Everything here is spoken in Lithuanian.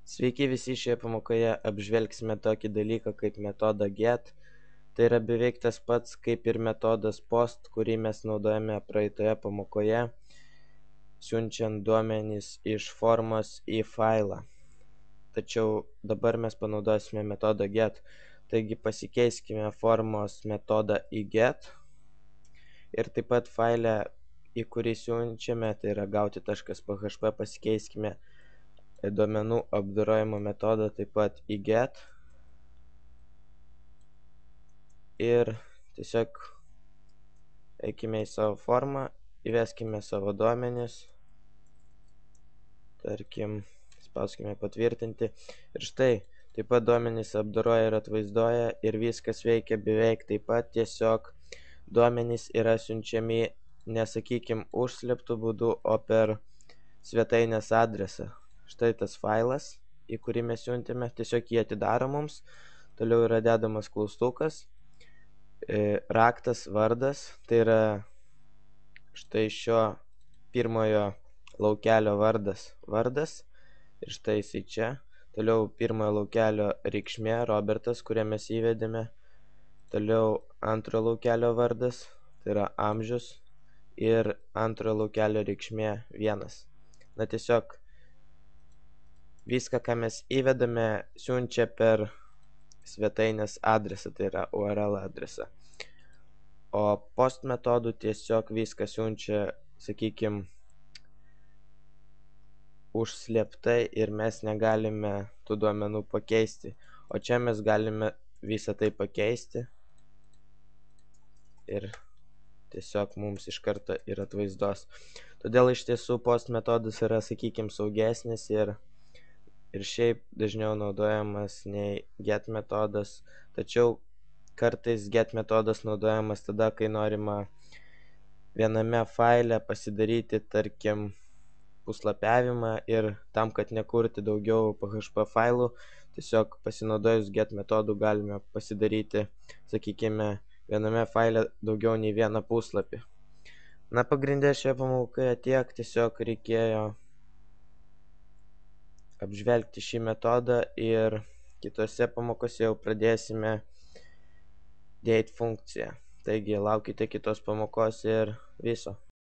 Sveiki visi, šioje pamokoje apžvelgsime tokį dalyką kaip metodą get. Tai yra beveik tas pats kaip ir metodas post, kurį mes naudojame praeitoje pamokoje, siunčiant duomenys iš formos į failą. Tačiau dabar mes panaudosime metodą get. Taigi pasikeiskime formos metodą į get ir taip pat failę, į kurį siunčiame, tai yra gauti.php, pasikeiskime duomenų apdorojimo metodą taip pat į get ir tiesiog eikime į savo formą, įveskime savo duomenis, tarkim, spauskime patvirtinti ir štai, taip pat duomenys apdoroja ir atvaizduoja ir viskas veikia beveik taip pat, tiesiog duomenys yra siunčiami nesakykim užslėptų būdų, o per svetainės adresą. Štai tas failas, į kurį mes siuntėme, tiesiog jį atidaro mums, toliau yra dedamas klaustukas, raktas vardas, tai yra štai šio pirmojo laukelio vardas ir štai jisai čia, toliau pirmojo laukelio reikšmė Robertas, kurią mes įvedėme, toliau antrojo laukelio vardas, tai yra amžius ir antrojo laukelio reikšmė 1. Na tiesiog viską, ką mes įvedame, siunčia per svetainės adresą, tai yra URL adresą. O post metodų tiesiog viską siunčia, sakykim, užslėptai ir mes negalime tų duomenų pakeisti. O čia mes galime visą tai pakeisti ir tiesiog mums iš karto ir atvaizduos. Todėl iš tiesų post metodas yra, sakykim, saugesnis ir šiaip dažniau naudojamas nei get metodas, tačiau kartais get metodas naudojamas tada, kai norima viename faile pasidaryti, tarkim, puslapiavimą ir tam, kad nekurti daugiau PHP failų, tiesiog pasinaudojus get metodų galime pasidaryti, sakykime, viename faile daugiau nei vieną puslapį. Na, pagrindė šioje pamokoje tiek, tiesiog reikėjo apžvelgti šį metodą ir kitose pamokose jau pradėsime date funkciją. Taigi laukite kitos pamokos ir viso.